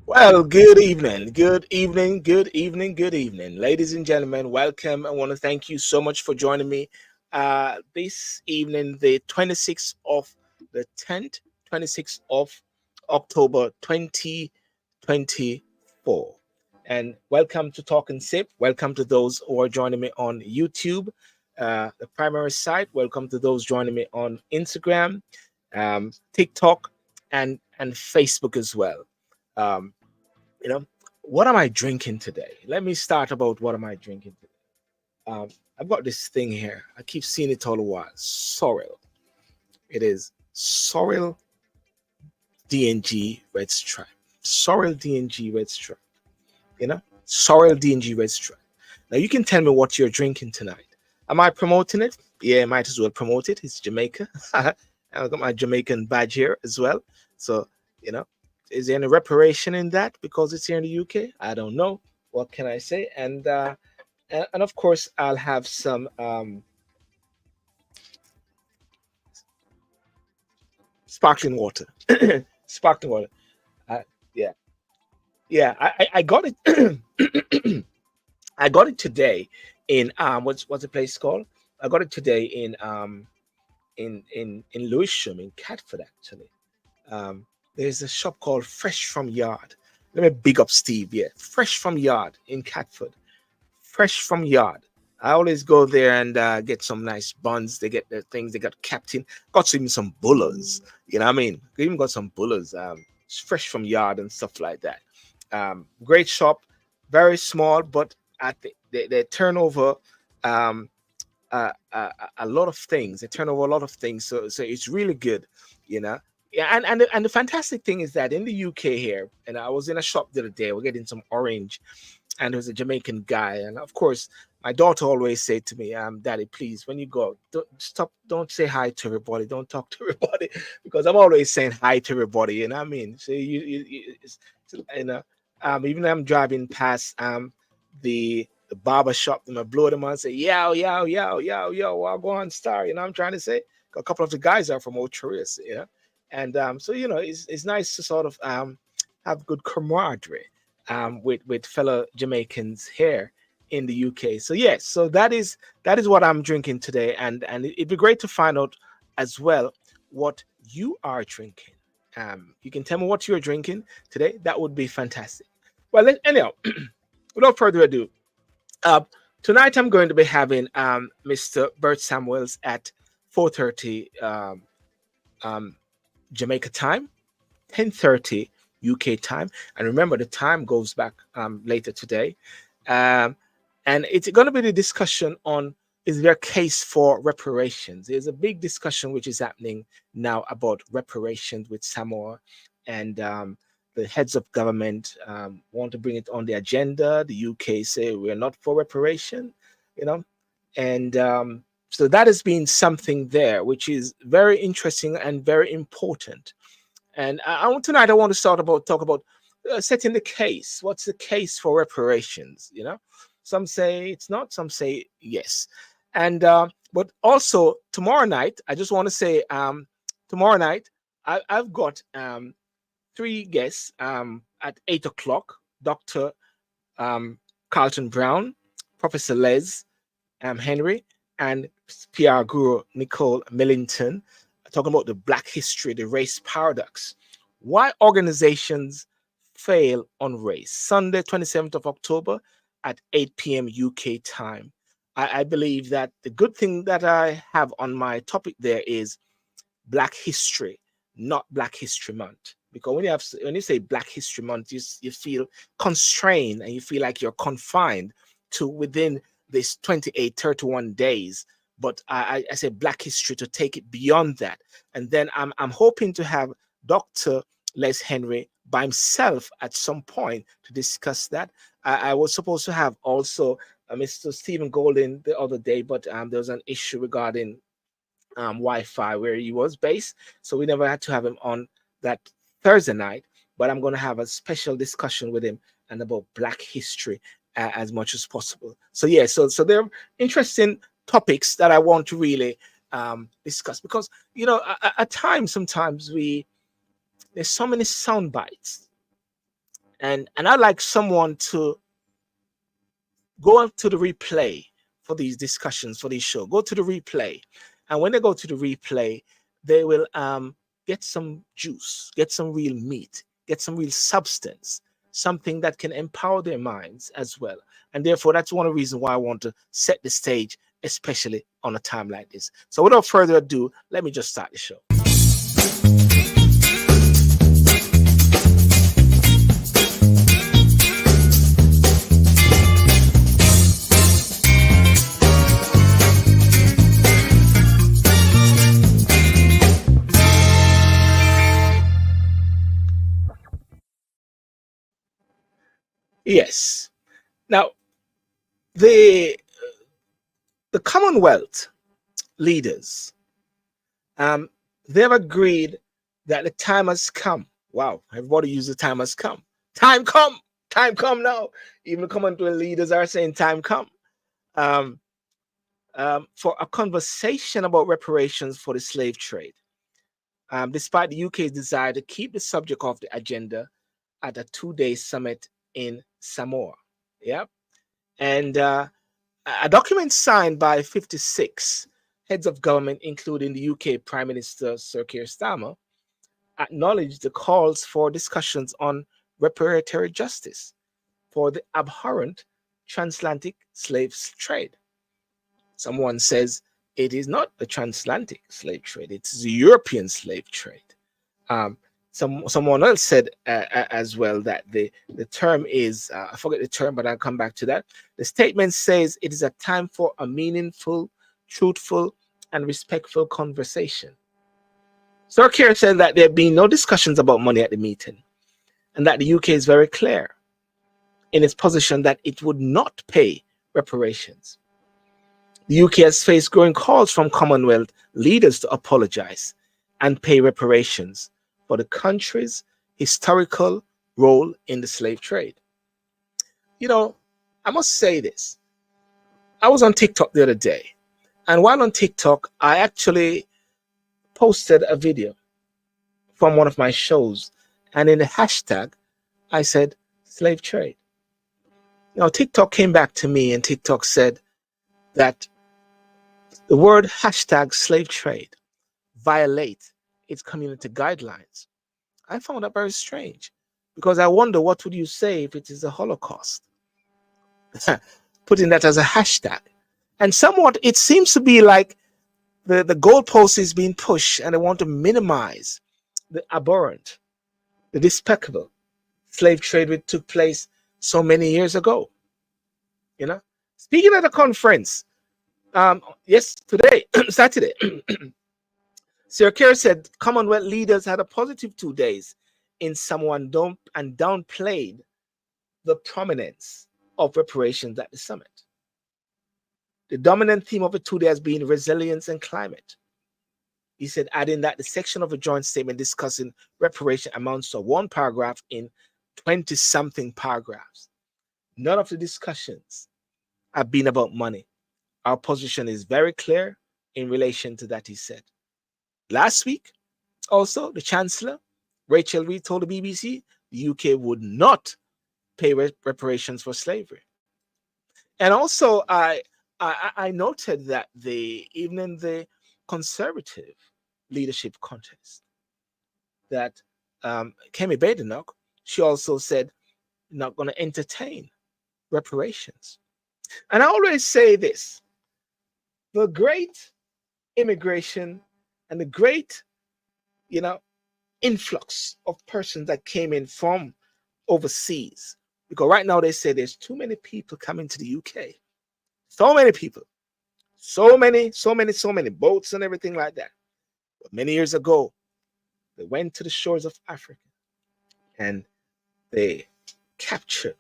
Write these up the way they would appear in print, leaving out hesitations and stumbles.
Well, good evening, good evening, good evening, good evening, ladies and gentlemen. Welcome. I want to thank you so much for joining me this evening, the 26th of the 10th, 26th of October 2024. And welcome to Talk and Sip. Welcome to those who are joining me on YouTube, the primary site. Welcome to those joining me on Instagram, TikTok, and Facebook as well. Um, you know, what am I drinking today? Let me start about what am I drinking today. Um, I've got this thing here. I keep seeing it all the while. Sorrel. It is Sorrel DNG Red Stripe. Sorrel DNG Red Stripe. Sorrel DNG Red Stripe. Now you can tell me what you're drinking tonight. Am I promoting it? Yeah, I might as well promote it. It's Jamaica. I've got my Jamaican badge here as well. So, you know, is there any reparation in that because it's here in the UK? I don't know. What can I say? And of course, I'll have some sparkling water. Sparkling water. Uh, yeah, yeah. I got it. I got it today in what's the place called? I got it today in Lewisham in Catford actually. There's a shop called Fresh from Yard. Let me big up Steve. Yeah, Fresh from Yard in Catford. Fresh from Yard. I always go there and get some nice buns. They get their things. They got Captain. Got even some bullers. You know what I mean? They even got some bullers. It's Fresh from Yard and stuff like that. Great shop. Very small, but at they turn over um, a lot of things. They turn over a lot of things. So it's really good. You know. Yeah, and the fantastic thing is that in the UK here, and I was in a shop the other day, we're getting some orange, and there was a Jamaican guy, and of course, my daughter always said to me, "Daddy, please, when you go, don't say hi to everybody, don't talk to everybody," because I'm always saying hi to everybody, you know what I mean? So you know, even when I'm driving past the barber shop, and I blow them on and say, "Yo, yo, yo, yo, yo, I'll go on star," you know what I'm trying to say? A couple of the guys are from Old Tourists, you know. And so it's nice to sort of have good camaraderie with fellow Jamaicans here in the UK. So yes, so that is what I'm drinking today, and it'd be great to find out as well what you are drinking. You can tell me what you're drinking today. That would be fantastic. Well, anyhow, without further ado, uh, tonight I'm going to be having Mr. Bert Samuels at 4:30 um, Jamaica time, 10:30 UK time. And remember, the time goes back later today. Um, and it's going to be the discussion on is there a case for reparations? There's a big discussion which is happening now about reparations with Samoa, and the heads of government want to bring it on the agenda. The UK say we're not for reparation, you know, and so that has been something there, which is very interesting and very important. And tonight I want to talk about setting the case. What's the case for reparations? You know, some say it's not, some say yes. And but also tomorrow night, I just want to say tomorrow night I've got three guests at 8 o'clock. Dr. Um, Carlton Brown, Professor Les Henry, and PR guru Nicole Millington, talking about the Black history, the race paradox. Why organizations fail on race. Sunday, 27th of October at 8 p.m. UK time. I believe that the good thing that I have on my topic there is Black history, not Black History Month. Because when you say Black History Month, you feel constrained and you feel like you're confined to within this 28, 31 days. But I say Black history to take it beyond that. And then I'm hoping to have Dr. Les Henry by himself at some point to discuss that. I was supposed to have also Mr. Stephen Golden the other day, but there was an issue regarding Wi-Fi where he was based, so we never had to have him on that Thursday night. But I'm going to have a special discussion with him and about Black history as much as possible. So yeah, so they're interesting topics that I want to really discuss, because at times, sometimes there's so many sound bites, and I'd like someone to go up to the replay for these discussions, for this show. Go to the replay, and when they go to the replay, they will get some juice, get some real meat, get some real substance, something that can empower their minds as well. And therefore, that's one of the reasons why I want to set the stage, especially on a time like this. So without further ado, let me just start the show. Yes. Now, the Commonwealth leaders, they've agreed that the time has come. Wow, everybody use the time has come. Time come now. Even the Commonwealth leaders are saying time come. For a conversation about reparations for the slave trade, despite the UK's desire to keep the subject off the agenda at a 2-day summit in Samoa. Yeah. And a document signed by 56 heads of government, including the UK Prime Minister Sir Keir Starmer, acknowledged the calls for discussions on reparatory justice for the abhorrent transatlantic slave trade. Someone says it is not a transatlantic slave trade, it's the European slave trade. Someone else said as well that the term is, I forget the term, but I'll come back to that. The statement says it is a time for a meaningful, truthful, and respectful conversation. Sir Keir said that there have been no discussions about money at the meeting, and that the UK is very clear in its position that it would not pay reparations. The UK has faced growing calls from Commonwealth leaders to apologize and pay reparations for the country's historical role in the slave trade. I must say this. I was on TikTok the other day, and while on TikTok, I actually posted a video from one of my shows, and in the hashtag, I said slave trade. TikTok came back to me, and TikTok said that the word hashtag slave trade violate its community guidelines. I found that very strange, because I wonder, what would you say if it is a Holocaust? Putting that as a hashtag. And somewhat it seems to be like the goalpost is being pushed, and they want to minimize the abhorrent, the despicable slave trade which took place so many years ago. Speaking at a conference, today, Saturday, Sir Keir said Commonwealth leaders had a positive 2 days in Samoa and downplayed the prominence of reparations at the summit. The dominant theme of the 2 days has been resilience and climate. He said, adding that the section of a joint statement discussing reparation amounts to one paragraph in 20-something paragraphs. None of the discussions have been about money. Our position is very clear in relation to that, he said. Last week, also, the Chancellor, Rachel Reid, told the BBC the UK would not pay reparations for slavery. And also, I noted that even in the Conservative leadership contest, that Kemi Badenoch, she also said not going to entertain reparations. And I always say this: the great immigration and the great, influx of persons that came in from overseas, because right now they say there's too many people coming to the UK. So many people, so many boats and everything like that. But many years ago, they went to the shores of Africa and they captured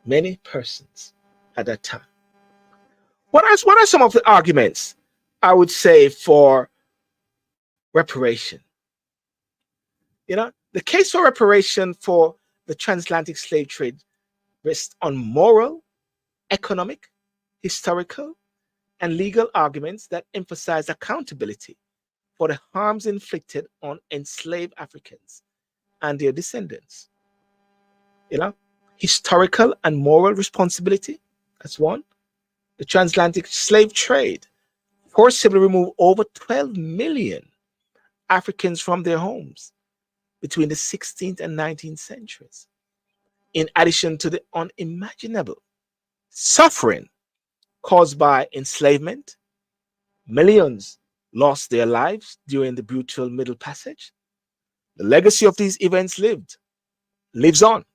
many persons at that time. What are some of the arguments I would say for reparation? The case for reparation for the transatlantic slave trade rests on moral, economic, historical, and legal arguments that emphasize accountability for the harms inflicted on enslaved Africans and their descendants. You know, historical and moral responsibility. That's one. The transatlantic slave trade forcibly removed over 12 million Africans from their homes between the 16th and 19th centuries, in addition to the unimaginable suffering caused by enslavement. Millions lost their lives during the brutal Middle Passage. The legacy of these events lives on.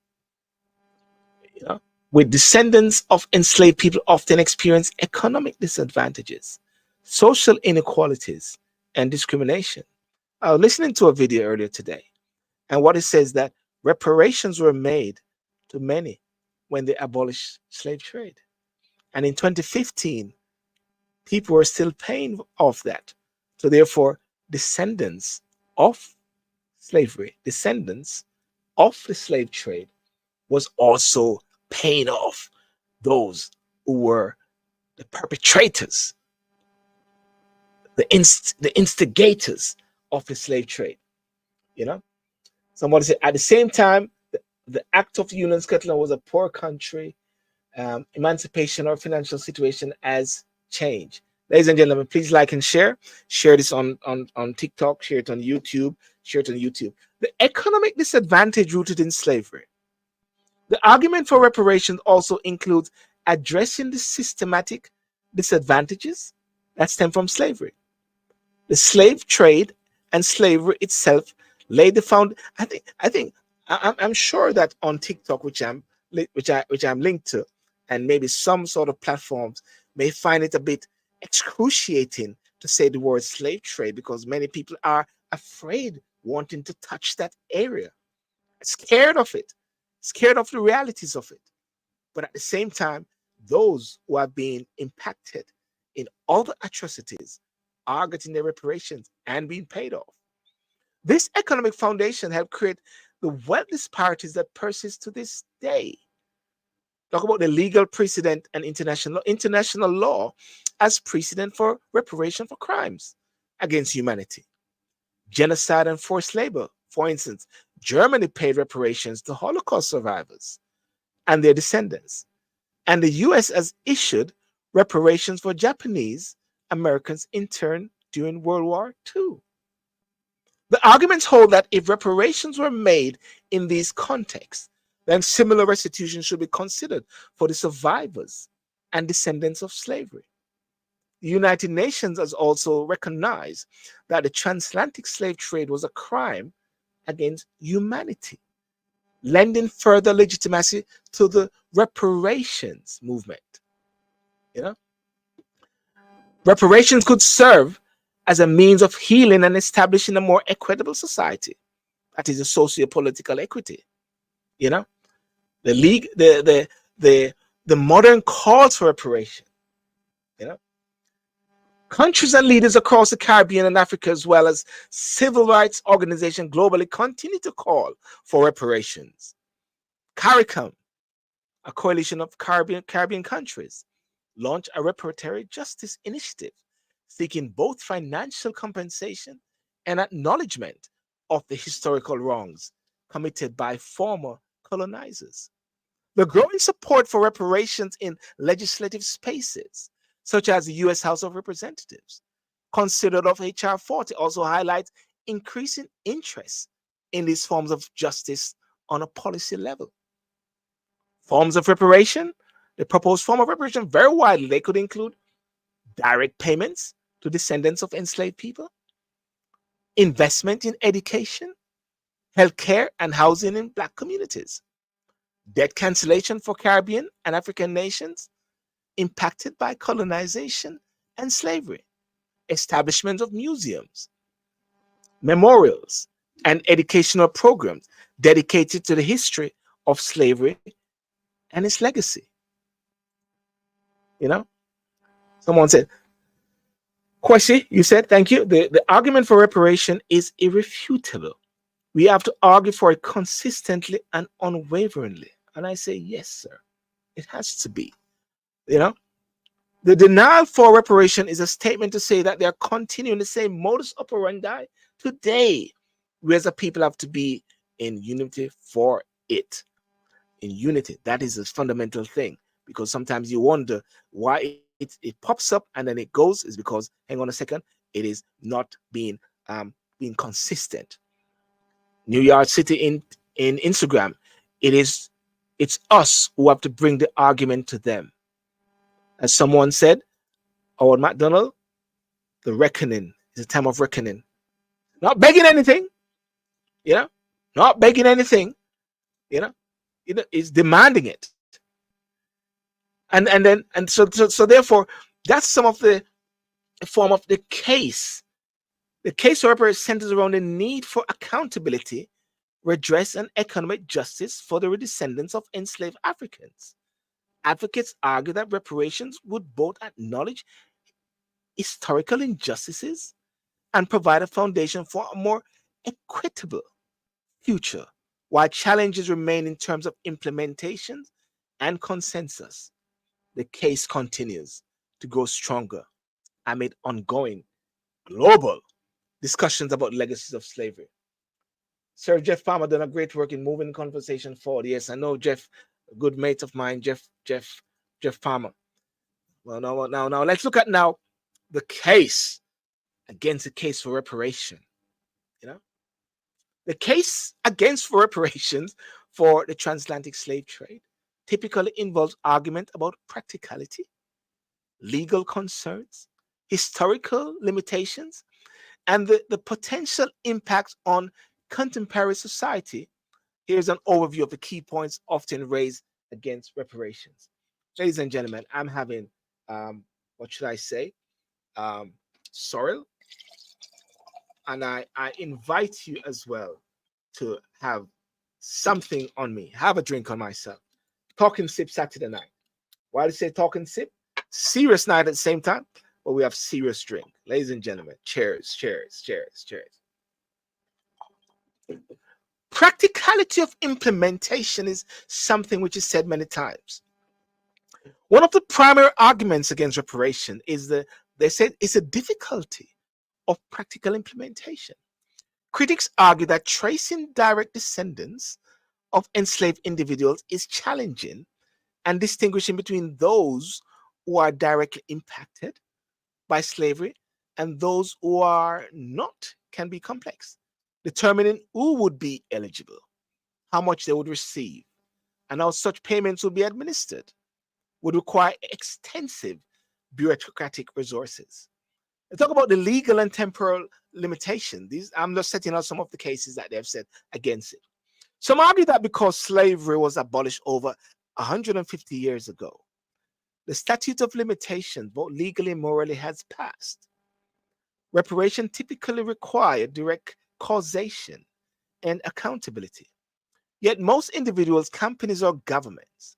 You know, with descendants of enslaved people often experience economic disadvantages, social inequalities, and discrimination. I was listening to a video earlier today, and what it says that reparations were made to many when they abolished slave trade. And in 2015, people were still paying off that. So therefore, descendants of slavery, descendants of the slave trade was also paying off those who were the perpetrators, the instigators of the slave trade. You know, somebody said at the same time, the Act of Union Scotland was a poor country. Emancipation or financial situation has changed. Ladies and gentlemen, please like and share. Share this on TikTok, share it on YouTube, share it on YouTube. The economic disadvantage rooted in slavery. The argument for reparations also includes addressing the systematic disadvantages that stem from slavery. The slave trade and slavery itself laid the found. I'm sure that on TikTok, which I'm linked to, and maybe some sort of platforms may find it a bit excruciating to say the word slave trade because many people are afraid wanting to touch that area, scared of it, scared of the realities of it. But at the same time, those who are being impacted in other atrocities are getting their reparations and being paid off. This economic foundation helped create the wealth disparities that persist to this day. Talk about the legal precedent and international law as precedent for reparation for crimes against humanity, genocide and forced labor. For instance, Germany paid reparations to Holocaust survivors and their descendants, and the US has issued reparations for Japanese Americans interned during World War II. The arguments hold that if reparations were made in these contexts, then similar restitution should be considered for the survivors and descendants of slavery. The United Nations has also recognized that the transatlantic slave trade was a crime against humanity, lending further legitimacy to the reparations movement. You know, reparations could serve as a means of healing and establishing a more equitable society. That is a socio-political equity. You know, the league, the modern calls for reparation. You know, countries and leaders across the Caribbean and Africa, as well as civil rights organizations globally, continue to call for reparations. CARICOM, a coalition of Caribbean countries, launched a reparatory justice initiative seeking both financial compensation and acknowledgement of the historical wrongs committed by former colonizers. The growing support for reparations in legislative spaces, such as the U.S. House of Representatives, considered of H.R. 40, also highlights increasing interest in these forms of justice on a policy level. Forms of reparation, the proposed form of reparation, very widely. They could include direct payments to descendants of enslaved people, investment in education, healthcare, and housing in Black communities, debt cancellation for Caribbean and African nations impacted by colonization and slavery, establishment of museums, memorials, and educational programs dedicated to the history of slavery and its legacy. You know, someone said, Kwesi, you said, thank you. The argument for reparation is irrefutable. We have to argue for it consistently and unwaveringly. And I say, yes, sir. It has to be. You know, The denial for reparation is a statement to say that they are continuing the same modus operandi today. We as a people have to be in unity for it. In unity. That is a fundamental thing, because sometimes you wonder why it pops up and then it goes, is because, hang on a second, it is not being consistent. New York City in Instagram, it's us who have to bring the argument to them. As someone said, Howard McDonald, the reckoning is a time of reckoning. Not begging anything, you know, not begging anything, you know, is demanding it. And therefore, that's some of the form of the case. The case, however, centers around the need for accountability, redress, and economic justice for the descendants of enslaved Africans. Advocates argue that reparations would both acknowledge historical injustices and provide a foundation for a more equitable future, while challenges remain in terms of implementation and consensus. The case continues to grow stronger amid ongoing global discussions about legacies of slavery. Sir Jeff Palmer done a great work in moving conversation forward. Yes, I know Jeff, a good mate of mine, Jeff Palmer. Well, now, let's look at now the case against the case for reparation. You know, the case against for reparations for the transatlantic slave trade typically involves argument about practicality, legal concerns, historical limitations, and the potential impact on contemporary society. Here's an overview of the key points often raised against reparations. Ladies and gentlemen, I'm having, what should I say, um, sorrel, and I invite you as well to have something on me, have a drink on myself. Talking sip Saturday night. Why do you say talking sip? Serious night at the same time, but we have serious drink. Ladies and gentlemen, cheers, cheers, cheers, cheers. Practicality of implementation is something which is said many times. One of the primary arguments against reparation is they said it's a difficulty of practical implementation. Critics argue that tracing direct descendants of enslaved individuals is challenging, and distinguishing between those who are directly impacted by slavery and those who are not can be complex. Determining who would be eligible, how much they would receive, and how such payments would be administered would require extensive bureaucratic resources. Let's talk about the legal and temporal limitation. These, I'm just setting out some of the cases that they've said against it. Some argue that because slavery was abolished over 150 years ago, the statute of limitations, both legally and morally, has passed. Reparation typically required direct causation and accountability. Yet most individuals, companies, or governments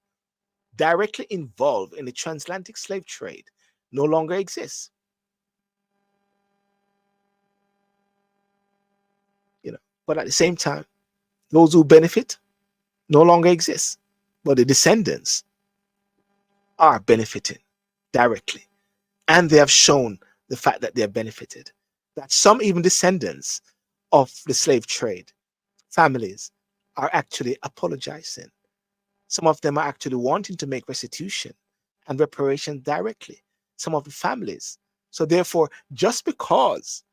directly involved in the transatlantic slave trade no longer exist. You know, but at the same time, those who benefit no longer exist. But the descendants are benefiting directly. And they have shown the fact that they have benefited. That some even descendants of the slave trade families are actually apologizing. Some of them are actually wanting to make restitution and reparation directly. Some of the families. So therefore, just because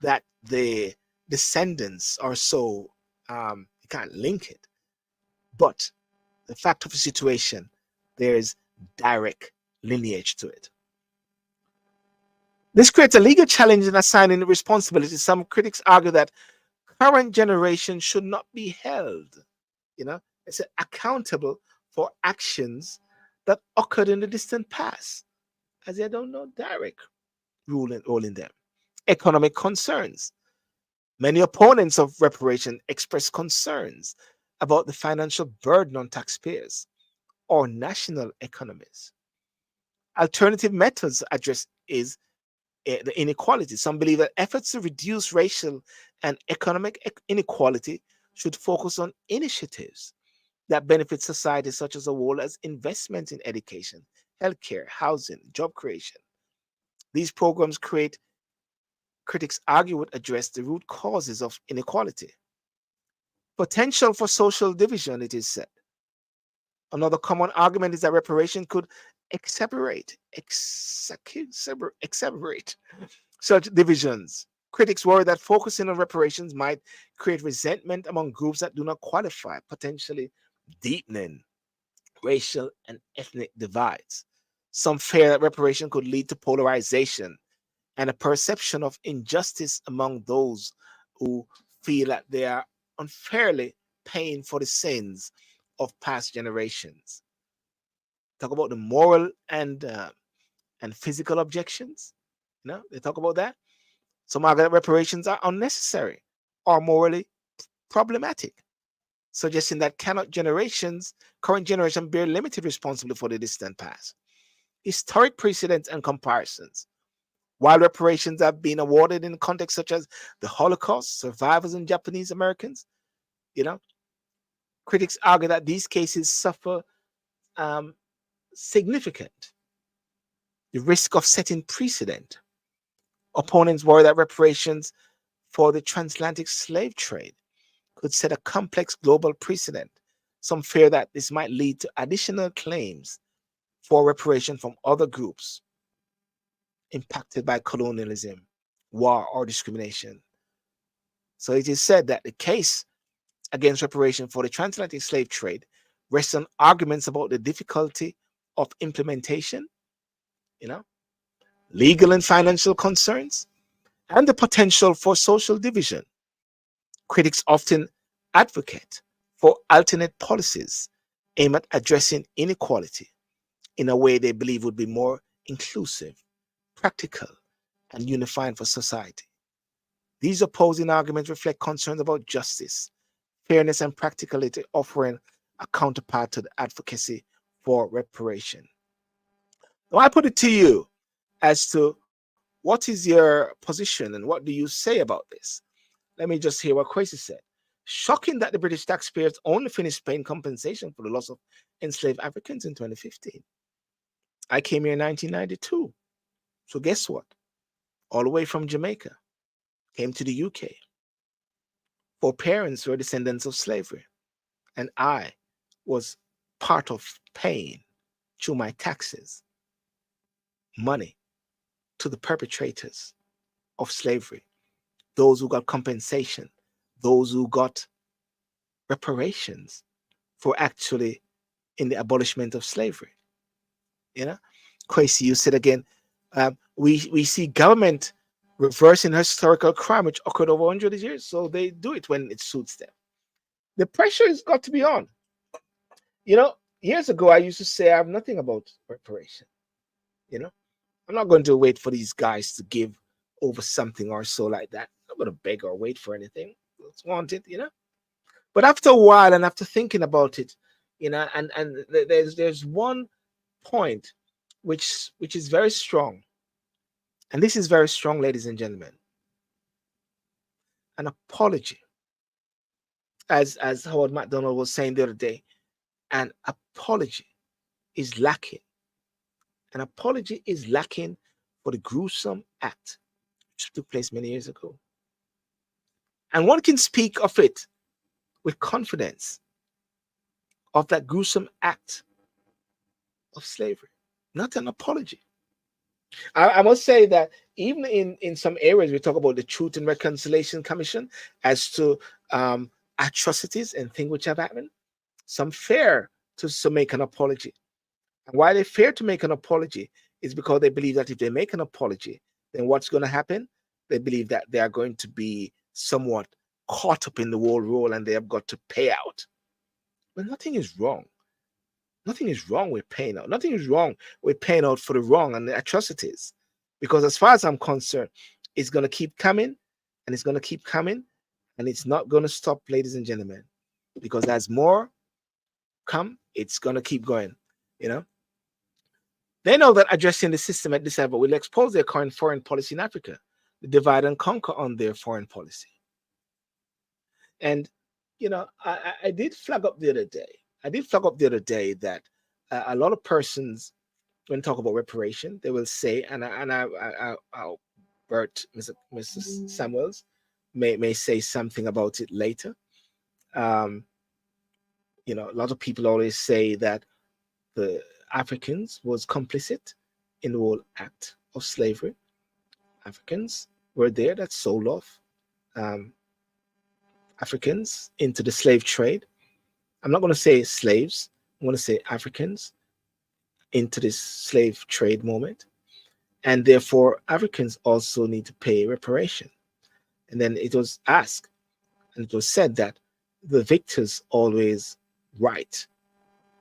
that the descendants are so, you can't link it, but the fact of the situation, there's direct lineage to it. This creates a legal challenge in assigning responsibility. Some critics argue that current generation should not be held, it's accountable for actions that occurred in the distant past, as they don't know direct rule in them. Economic concerns. Many opponents of reparation express concerns about the financial burden on taxpayers or national economies. Alternative methods address is the inequality. Some believe that efforts to reduce racial and economic inequality should focus on initiatives that benefit society, such as a whole, as investment in education, healthcare, housing, job creation. These programs create, critics argue, would address the root causes of inequality. Potential for social division, it is said. Another common argument is that reparation could exacerbate such divisions. Critics worry that focusing on reparations might create resentment among groups that do not qualify, potentially deepening racial and ethnic divides. Some fear that reparation could lead to polarization and a perception of injustice among those who feel that they are unfairly paying for the sins of past generations. Talk about the moral and physical objections. They talk about that. Some argue that reparations are unnecessary or morally problematic, suggesting that current generation bear limited responsibility for the distant past. Historic precedents and comparisons. While reparations have been awarded in contexts such as the Holocaust, survivors and Japanese Americans, you know, critics argue that these cases suffer um, significant the risk of setting precedent. Opponents worry that reparations for the transatlantic slave trade could set a complex global precedent. Some fear that this might lead to additional claims for reparation from other groups impacted by colonialism, war, or discrimination. So it is said that the case against reparation for the transatlantic slave trade rests on arguments about the difficulty of implementation, you know, legal and financial concerns, and the potential for social division. Critics often advocate for alternate policies aimed at addressing inequality in a way they believe would be more inclusive, practical, and unifying for society. These opposing arguments reflect concerns about justice, fairness, and practicality, offering a counterpart to the advocacy for reparation. Now, I put it to you as to what is your position and what do you say about this? Let me just hear what Quasi said. Shocking that the British taxpayers only finished paying compensation for the loss of enslaved Africans in 2015. I came here in 1992. So guess what? All the way from Jamaica, came to the UK. Four parents were descendants of slavery, and I was part of paying through my taxes money to the perpetrators of slavery, those who got compensation, those who got reparations for actually in the abolishment of slavery. You know, Quasi, you said again, we see government reversing historical crime which occurred over 100 years, so they do it when it suits them. The pressure has got to be on. Years ago I used to say I have nothing about reparation. You know, I'm not going to wait for these guys to give over something or so like that. I'm not going to beg or wait for anything. Let's want it. But after a while and after thinking about it, and there's one point which is very strong, and this is very strong, ladies and gentlemen. An apology, as Howard MacDonald was saying the other day, an apology is lacking. An apology is lacking for the gruesome act which took place many years ago. And one can speak of it with confidence of that gruesome act of slavery, not an apology. I must say that even in some areas, we talk about the Truth and Reconciliation Commission as to atrocities and things which have happened. Some fear to make an apology. And why they fear to make an apology is because they believe that if they make an apology, then what's going to happen? They believe that they are going to be somewhat caught up in the whole role and they have got to pay out. But nothing is wrong. Nothing is wrong with paying out. Nothing is wrong with paying out for the wrong and the atrocities. Because as far as I'm concerned, it's going to keep coming and it's going to keep coming and it's not going to stop, ladies and gentlemen. Because as more come, it's going to keep going. You know, they know that addressing the system at this level will expose their current foreign policy in Africa, the divide and conquer on their foreign policy. And, I did flag up the other day. I did flag up the other day that a lot of persons when talk about reparation, they will say, I'll Bert, Mr. Samuels may say something about it later. Um, a lot of people always say that the Africans was complicit in the whole act of slavery. Africans were there that sold off um, Africans into the slave trade. I'm not going to say slaves. I'm going to say Africans into this slave trade moment. And therefore, Africans also need to pay reparation. And then it was asked, and it was said that the victors always write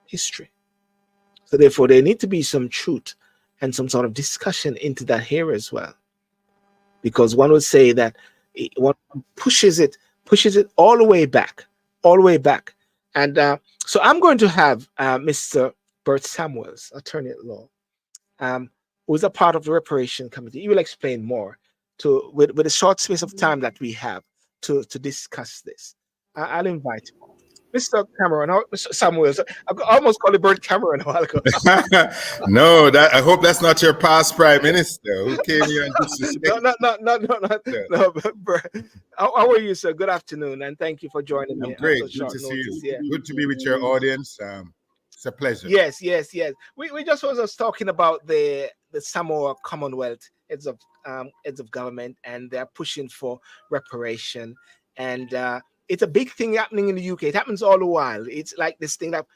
history. So therefore, there need to be some truth and some sort of discussion into that here as well. Because one would say that one pushes it all the way back, all the way back. And so I'm going to have Mr. Bert Samuels, attorney at law, who is a part of the reparation committee. He will explain more with a short space of time that we have to discuss this. I'll invite him. Mr. Cameron, Mr. Samuels. I almost called it Bert Cameron a while ago. No, I hope that's not your past prime minister who came here and disrespected. No. Bert, how are you, sir? Good afternoon, and thank you for joining me. I'm great. Good to see you. Yeah. Good to be with your audience. It's a pleasure. Yes. We just was talking about the Samoa Commonwealth heads of government, and they're pushing for reparation, and it's a big thing happening in the UK. It happens all the while. It's like this thing that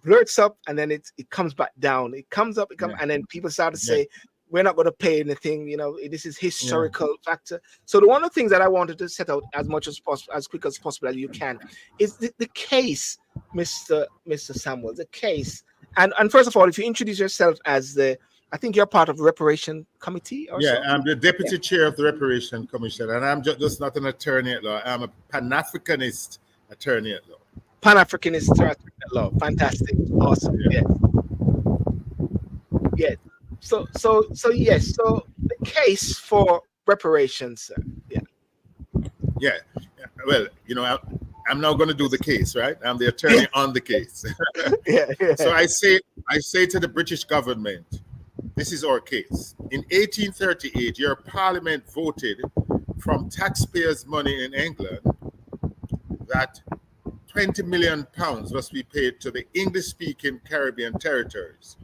blurts up and then it comes back down. It comes up, and then people start to say, we're not going to pay anything. This is historical factor. So one of the things that I wanted to set out as much as possible, as quick as possible as you can, is the case, Mr. Samuel, the case. And first of all, if you introduce yourself as I think you're part of the reparation committee. I'm the deputy chair of the reparation commission, and I'm just not an attorney at law. I'm a Pan-Africanist attorney at law. Pan-Africanist attorney at law. Fantastic. Awesome. Yeah. So yes. So the case for reparations, sir. Yeah. Well, I'm now going to do the case, right? I'm the attorney on the case. So I say to the British government, this is our case. In 1838, your parliament voted from taxpayers' money in England that £20 million must be paid to the English-speaking Caribbean territories.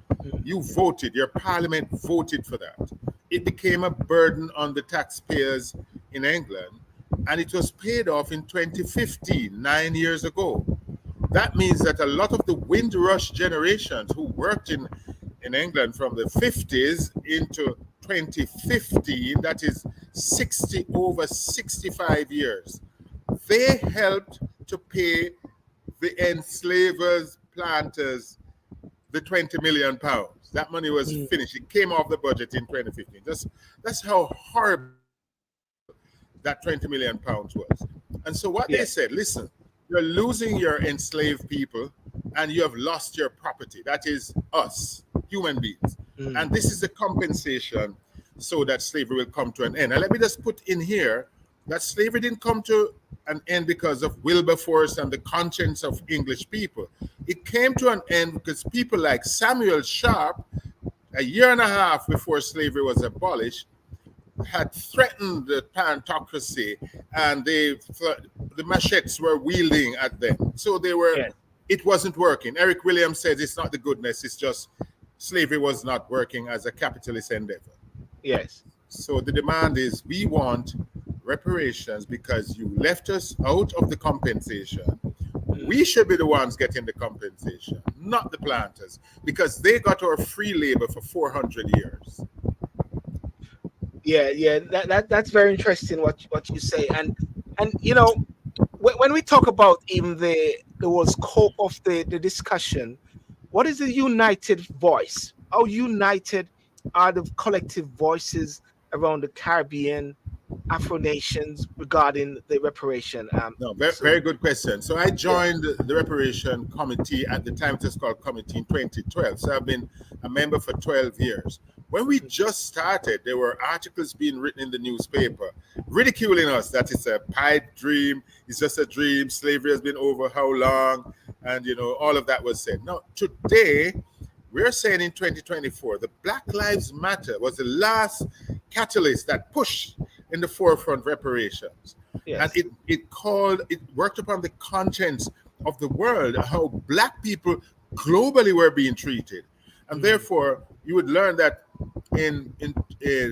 You voted, your parliament voted for that. It became a burden on the taxpayers in England, and it was paid off in 2015, 9 years ago. That means that a lot of the Windrush generations who worked in England from the 50s into 2015, that is over 65 years, they helped to pay the enslavers, planters, the £20 million. That money was finished. It came off the budget in 2015. That's how horrible that £20 million was. And so what they said, listen, you're losing your enslaved people and you have lost your property. That is us, human beings. And this is the compensation so that slavery will come to an end. And let me just put in here that slavery didn't come to an end because of Wilberforce and the conscience of English people. It came to an end because people like Samuel Sharp, a year and a half before slavery was abolished, had threatened the plantocracy, and the machetes were wielding at them. So it wasn't working. Eric Williams says it's not the goodness, it's just slavery was not working as a capitalist endeavor. Yes. So the demand is, we want reparations because you left us out of the compensation. We should be the ones getting the compensation, not the planters, because they got our free labor for 400 years. Yeah, that's very interesting what you say, and when we talk about even the whole scope of the discussion, what is the united voice? How united are the collective voices around the Caribbean, Afro nations regarding the reparation? Very good question. So I joined the reparation committee at the time it was called committee in 2012. So I've been a member for 12 years. When we just started, there were articles being written in the newspaper ridiculing us that it's a pipe dream, it's just a dream, slavery has been over how long, and all of that was said. Now, today, we're saying in 2024, the Black Lives Matter was the last catalyst that pushed in the forefront reparations. Yes. And it worked upon the conscience of the world, how Black people globally were being treated. And therefore, you would learn that in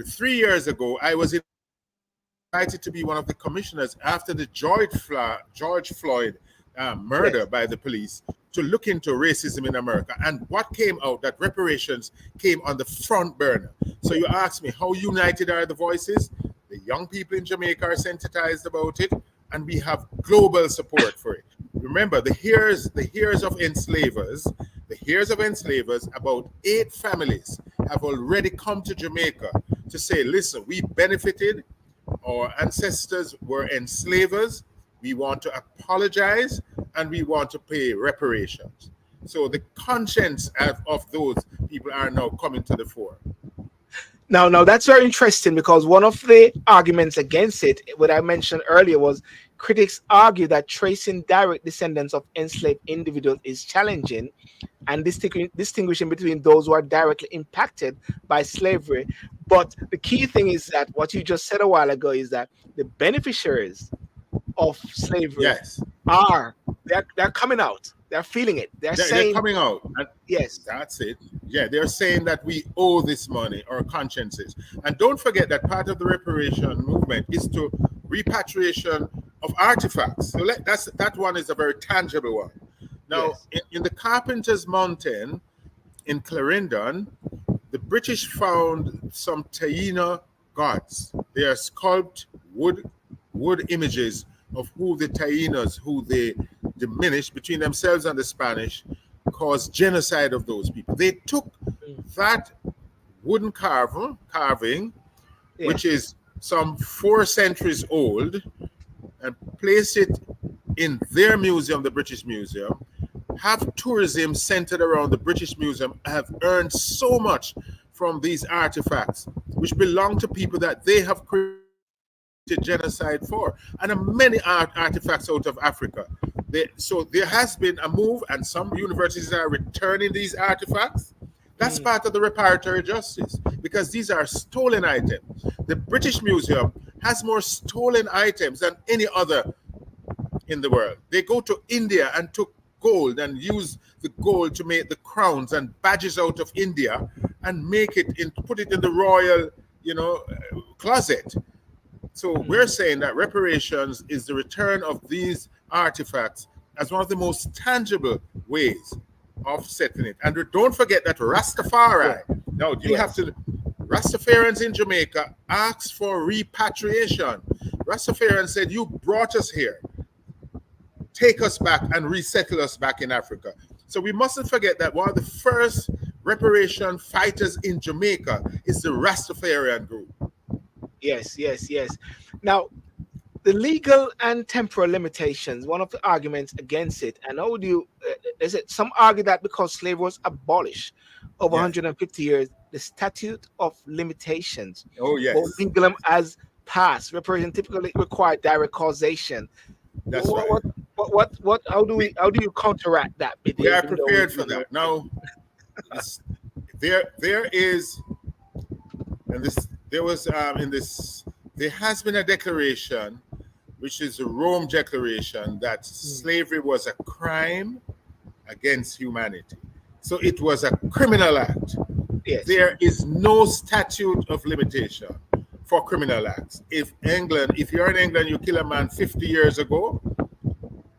3 years ago, I was invited to be one of the commissioners after the George Floyd murder by the police to look into racism in America. And what came out, that reparations came on the front burner. So you ask me, how united are the voices? The young people in Jamaica are sensitized about it, and we have global support for it. Remember, the heirs of enslavers, about 8 families have already come to Jamaica to say, listen, we benefited, our ancestors were enslavers, we want to apologize, and we want to pay reparations. So the conscience of those people are now coming to the fore. Now that's very interesting, because one of the arguments against it, what I mentioned earlier, was critics argue that tracing direct descendants of enslaved individuals is challenging, and distinguishing between those who are directly impacted by slavery. But the key thing is that what you just said a while ago is that the beneficiaries of slavery they're coming out. They're feeling it. They're saying, they're coming out. And yes, that's it. Yeah, they're saying that we owe this money, our consciences. And don't forget that part of the reparation movement is to repatriation of artifacts. So that one is a very tangible one. Now, in the Carpenter's Mountain in Clarendon, the British found some Taíno gods. They are sculpted wood images of who the Taínos, who they diminished between themselves and the Spanish, caused genocide of those people. They took that wooden carving, which is some 4 centuries old, and placed it in their museum, the British Museum, have tourism centered around the British Museum, have earned so much from these artifacts, which belong to people that they have created genocide for, and many artifacts out of Africa. So there has been a move, and some universities are returning these artifacts. That's part of the reparatory justice, because these are stolen items. The British Museum has more stolen items than any other in the world. They go to India and took gold and use the gold to make the crowns and badges out of India and put it in the royal, closet. So we're saying that reparations is the return of these artifacts as one of the most tangible ways of settling it. And don't forget that Rastafari, now you have to, Rastafarians in Jamaica asked for repatriation. Rastafarians said, you brought us here, take us back and resettle us back in Africa. So we mustn't forget that one of the first reparation fighters in Jamaica is the Rastafarian group. Yes. Now, the legal and temporal limitations, one of the arguments against it, and how do you, is it some argue that because slavery was abolished over 150 years, the statute of limitations, both legal as passed, reparation typically require direct causation. That's right. How do you counteract that? We are prepared for that. Now, there has been a declaration, which is the Rome Declaration, that slavery was a crime against humanity. So it was a criminal act. Yes. There is no statute of limitation for criminal acts. If you're in England, you kill a man 50 years ago,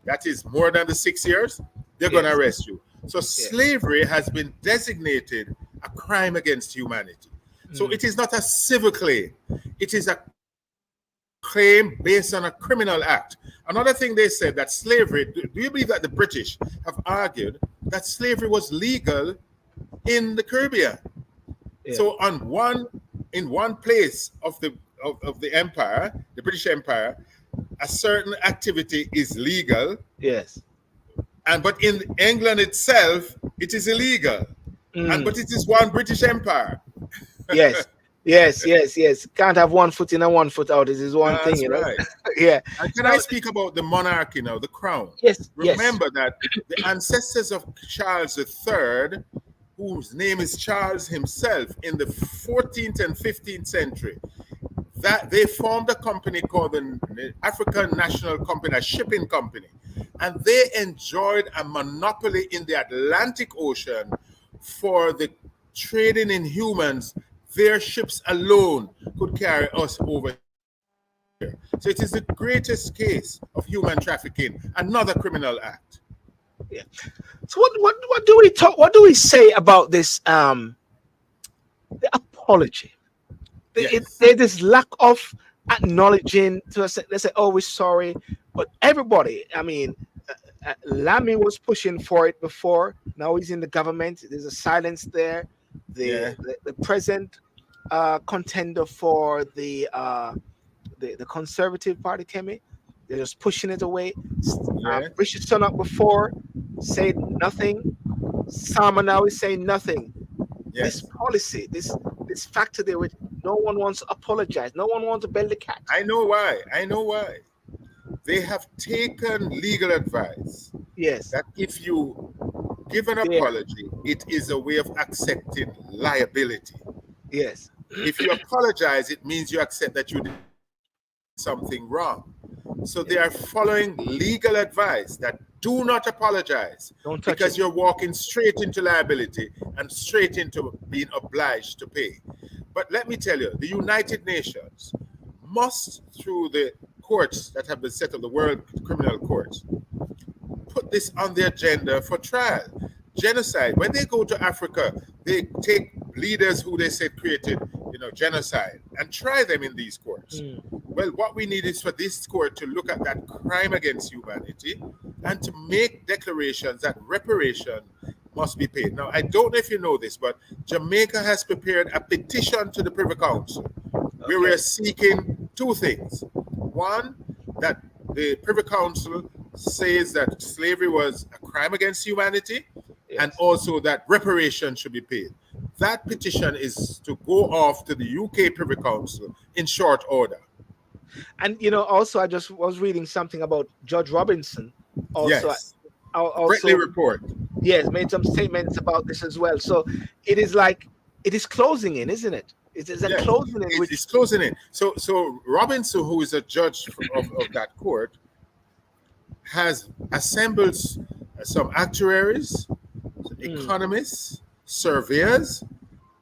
that is more than the 6 years, they're going to arrest you. So slavery has been designated a crime against humanity. So it is not a civil claim. It is a claim based on a criminal act. Another thing they said, that slavery, do you believe that the British have argued that slavery was legal in the Caribbean? So in one place of the empire, the British Empire, a certain activity is legal. Yes. But in England itself, it is illegal. But it is one British Empire. Yes. Can't have one foot in and one foot out. This is one thing, you know. Right. Yeah. And can I speak about the monarchy now, the crown? Yes. Remember that the ancestors of Charles III whose name is Charles himself, in the 14th and 15th century, that they formed a company called the African National Company, a shipping company, and they enjoyed a monopoly in the Atlantic Ocean for the trading in humans. Their ships alone could carry us over here. So it is the greatest case of human trafficking, another criminal act. Yeah. So what do we talk? What do we say about this? The apology. Yes. There's this lack of acknowledging to us. They say, "Oh, we're sorry," but everybody. I mean, Lamy was pushing for it before. Now he's in the government. There's a silence there. Yeah. The present contender for the Conservative Party, Kemi, they're just pushing it away. Yeah. Rishi Sunak before said nothing. Sama now is saying nothing. This Yes. policy, this factor there, with no one wants to apologize. No one wants to bend the cat. I know why. I know why. They have taken legal advice Yes. that if you give an Yeah. apology, it is a way of accepting liability. Yes. If you apologize, it means you accept that you did something wrong. So they are following legal advice that do not apologize, Don't touch because it. you're walking straight into liability and straight into being obliged to pay. But let me tell you, the United Nations must, through the courts that have been set up, the World Criminal Courts, put this on the agenda for trial. Genocide. When they go to Africa, they take leaders who they said created, genocide, and try them in these courts. Well, what we need is for this court to look at that crime against humanity and to make declarations that reparation must be paid. Now, I don't know if you know this, but Jamaica has prepared a petition to the Privy Council where we are seeking two things. One, that the Privy Council says that slavery was a crime against humanity, and also that reparation should be paid. That petition is to go off to the UK Privy Council in short order. And also, I just was reading something about Judge Robinson. Also, Yes. Brentley report. Yes, made some statements about this as well. So it is closing in, isn't it? It is a closing in. It's closing in. So Robinson, who is a judge of that court, has assembled some actuaries, economists, surveyors,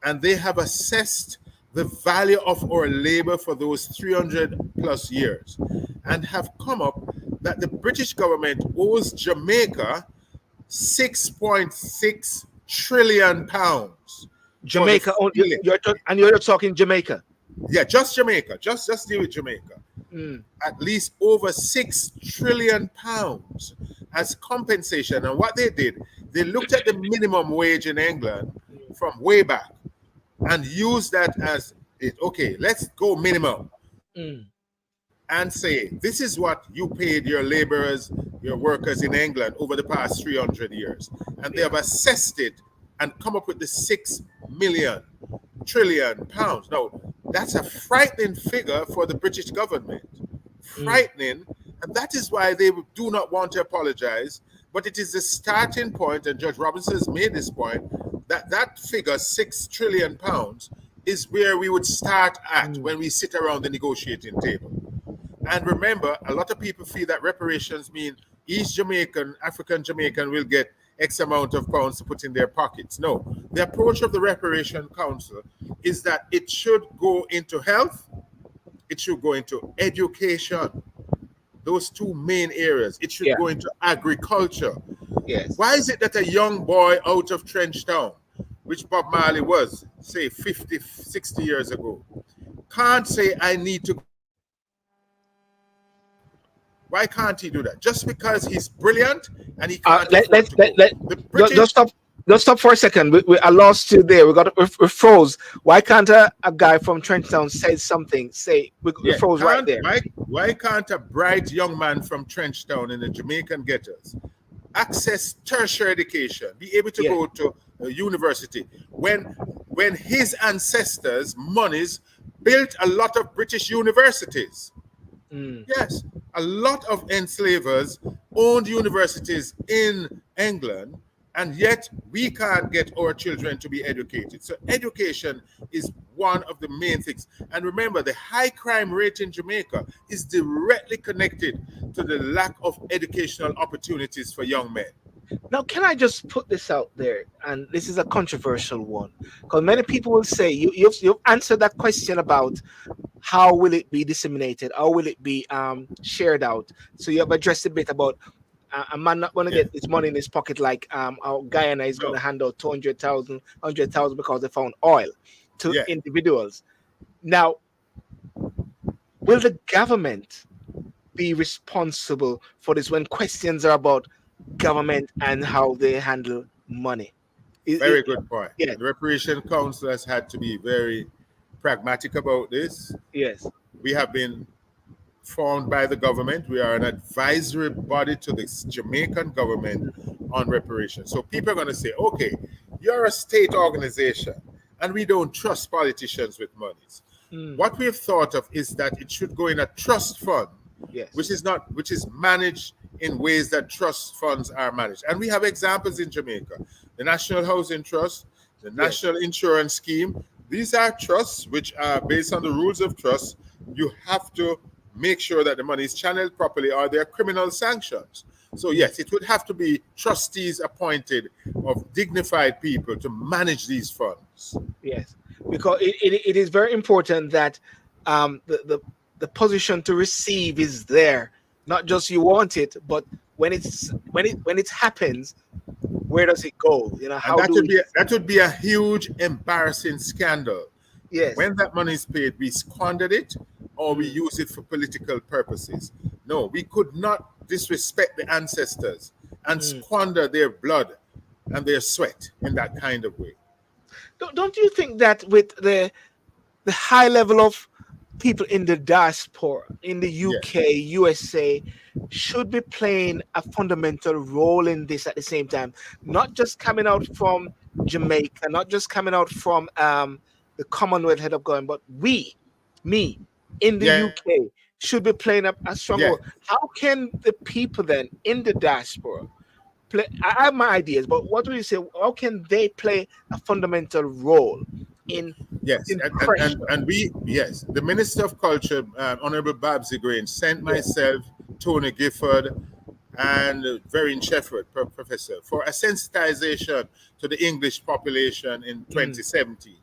and they have assessed the value of our labor for those 300 plus years and have come up that the British government owes Jamaica 6.6 trillion pounds. Jamaica, you're talking Jamaica. Yeah, just Jamaica. Just deal with Jamaica. At least over 6 trillion pounds as compensation. And what they did, they looked at the minimum wage in England from way back and used that as it. Okay, let's go minimum and say this is what you paid your laborers, your workers in England over the past 300 years. And they have assessed it and come up with the 6 trillion pounds. Now, that's a frightening figure for the British government. Frightening. And that is why they do not want to apologize. But it is the starting point, and Judge Robinson has made this point, that figure, 6 trillion pounds, is where we would start at when we sit around the negotiating table. And remember, a lot of people feel that reparations mean East Jamaican, African Jamaican will get X amount of pounds to put in their pockets. No, the approach of the Reparation Council is that it should go into health, it should go into education, those two main areas. It should go into agriculture. Yes. Why is it that a young boy out of Trench Town, which Bob Marley was, say 50, 60 years ago, can't say, I need to? Why can't he do that? Just because he's brilliant and he can't. Just stop for a second. I lost you there. We froze. Why can't a guy from Trenchtown say something? We froze right there. Why can't a bright young man from Trenchtown in the Jamaican ghettos access tertiary education, be able to go to a university when his ancestors' monies built a lot of British universities? Yes, a lot of enslavers owned universities in England and yet we can't get our children to be educated. So education is one of the main things. And remember, the high crime rate in Jamaica is directly connected to the lack of educational opportunities for young men. Now, can I just put this out there? And this is a controversial one, because Yeah. many people will say you've answered that question about how will it be disseminated, how will it be shared out. So you have addressed a bit about a man not going to Yeah. get his money in his pocket like our Guyana is going No. to hand out 200,000, 100,000 because they found oil to Yeah. individuals. Now, will the government be responsible for this when questions are about government and how they handle money? Very good point. Yeah. The Reparation Council has had to be very pragmatic about this. Yes. We have been formed by the government. We are an advisory body to the Jamaican government on reparations. So people are going to say, okay, you're a state organization and we don't trust politicians with monies. What we've thought of is that it should go in a trust fund, Yes. which is managed in ways that trust funds are managed. And we have examples in Jamaica. The National Housing Trust, the National Insurance Scheme. These are trusts which are based on the rules of trust. You have to make sure that the money is channeled properly or there are criminal sanctions. So yes, it would have to be trustees appointed of dignified people to manage these funds. Yes, because it is very important that the position to receive is there. Not just you want it, but when it happens, where does it go? You know, how And that do would we? that would be a huge embarrassing scandal. Yes. When that money is paid, we squandered it or we use it for political purposes. No, we could not disrespect the ancestors and squander their blood and their sweat in that kind of way. Don't you think that with the high level of people in the diaspora in the UK, USA should be playing a fundamental role in this at the same time, not just coming out from Jamaica, not just coming out from the Commonwealth head of government, but me in the Yeah. UK should be playing a strong Yeah. role. How can the people then in the diaspora play? I have my ideas, but what do you say? How can they play a fundamental role in Yes, in and, and, pressure? and we, yes, the Minister of Culture, Honorable Babsy Grange, sent myself, Tony Gifford, and Vereen Shefford, Professor, for a sensitization to the English population in 2017.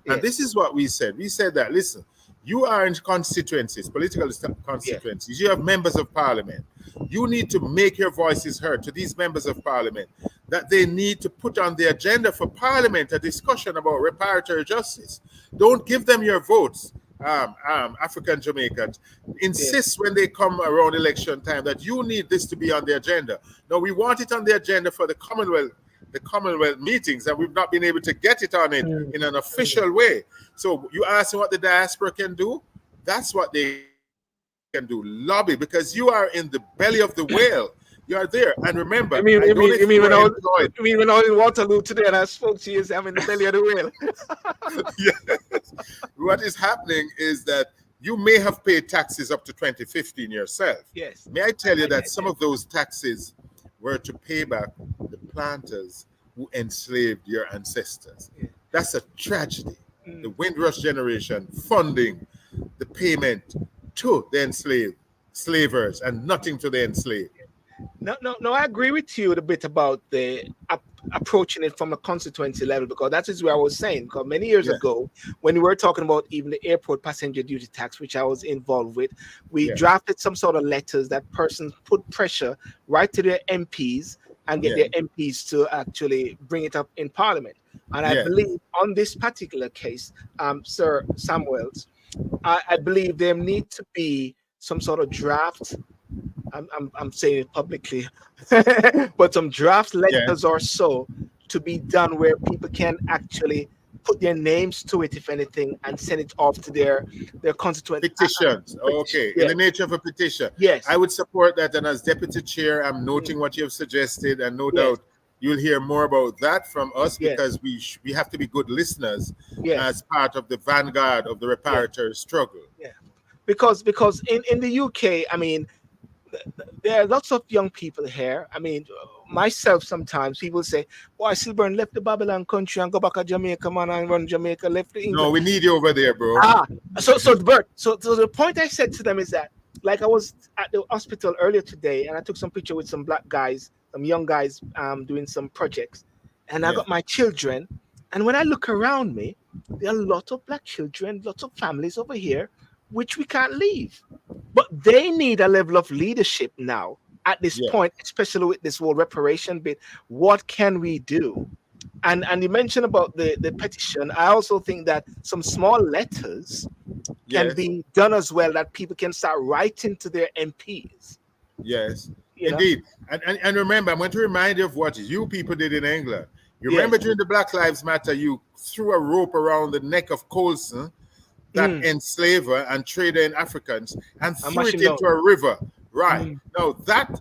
And this is what we said. We said that, listen, you are in constituencies, political constituencies. You have members of parliament. You need to make your voices heard to these members of parliament that they need to put on the agenda for parliament a discussion about reparatory justice. Don't give them your votes, African Jamaicans. Insist when they come around election time that you need this to be on the agenda. Now, we want it on the agenda for the Commonwealth meetings, and we've not been able to get it on it in an official way. So you ask what the diaspora can do? That's what they can do. Lobby, because you are in the belly of the whale. You are there. And remember, You mean when I was in Waterloo today and I spoke to you, I'm in the belly of the whale. Yes. What is happening is that you may have paid taxes up to 2015 yourself. Yes. May I tell you that some of those taxes were to pay back the planters who enslaved your ancestors. That's a tragedy. The Windrush generation funding the payment to the enslaved slavers and nothing to the enslaved. No, I agree with you a bit about the approaching it from a constituency level, because that is where I was saying, because many years ago, when we were talking about even the airport passenger duty tax, which I was involved with, we drafted some sort of letters that persons put pressure right to their MPs and get their MPs to actually bring it up in Parliament. And I believe on this particular case, Sir Samuels, I believe there need to be some sort of draft. I'm saying it publicly, but some draft letters or so to be done where people can actually put their names to it, if anything, and send it off to their constituents. Petitions. Okay. In the nature of a petition. Yes. I would support that. And as deputy chair, I'm noting what you have suggested, and no doubt you'll hear more about that from us, because we have to be good listeners as part of the vanguard of the reparatory struggle. Yeah. Because in the UK, I mean, there are lots of young people here. I mean, myself, sometimes people say, "Why Silburn left the Babylon country and go back to Jamaica, man, and run Jamaica, left to No, England." we need you over there, bro. So Bert, so the point I said to them is that, like, I was at the hospital earlier today, and I took some picture with some black guys, some young guys, doing some projects, and I got my children, and when I look around me, there are a lot of black children, lots of families over here, which we can't leave, but they need a level of leadership now at this point, especially with this whole reparation bit. What can we do? And you mentioned about the petition. I also think that some small letters can be done as well, that people can start writing to their MPs. Yes, indeed. And remember, I'm going to remind you of what you people did in England. You remember during the Black Lives Matter, you threw a rope around the neck of Colson, that enslaver and trader in Africans, and threw it into a river. Right. Now that,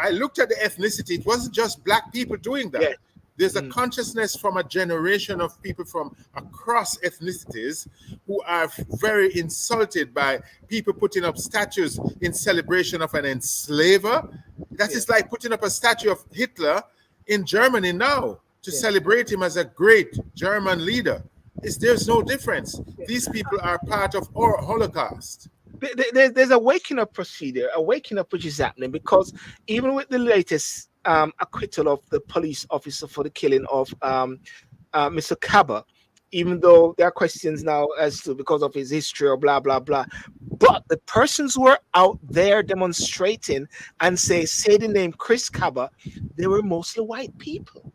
I looked at the ethnicity, it wasn't just black people doing that. There's a consciousness from a generation of people from across ethnicities who are very insulted by people putting up statues in celebration of an enslaver. That is like putting up a statue of Hitler in Germany now to celebrate him as a great German leader. There's no difference. These people are part of our Holocaust. There's a waking up procedure, a waking up which is happening, because even with the latest acquittal of the police officer for the killing of Mr. Kaba, even though there are questions now as to because of his history or blah blah blah, but the persons who were out there demonstrating and say the name Chris Kaba, they were mostly white people.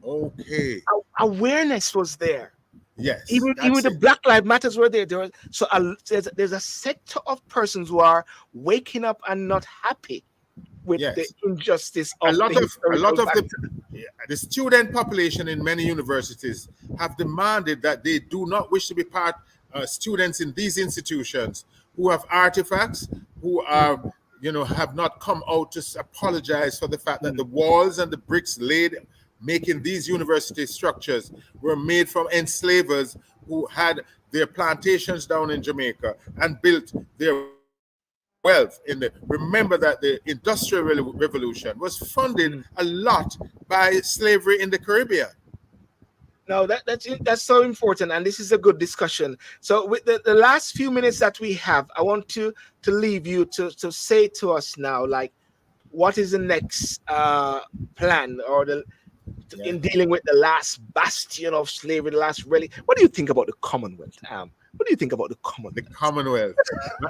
Okay. Awareness was there. Yes. Even the Black Lives Matters were there. There's a sector of persons who are waking up and not happy with the injustice of a lot of the student population in many universities have demanded that they do not wish to be students in these institutions who have artifacts, who are have not come out to apologize for the fact that the walls and the bricks laid making these university structures were made from enslavers who had their plantations down in Jamaica and built their wealth remember that the Industrial Revolution was funded a lot by slavery in the Caribbean. No, that's so important, and this is a good discussion. So with the last few minutes that we have, I want to leave you to say to us now, like, what is the next plan or in dealing with the last bastion of slavery, the last relic? What do you think about the Commonwealth? What do you think about the Commonwealth? The Commonwealth.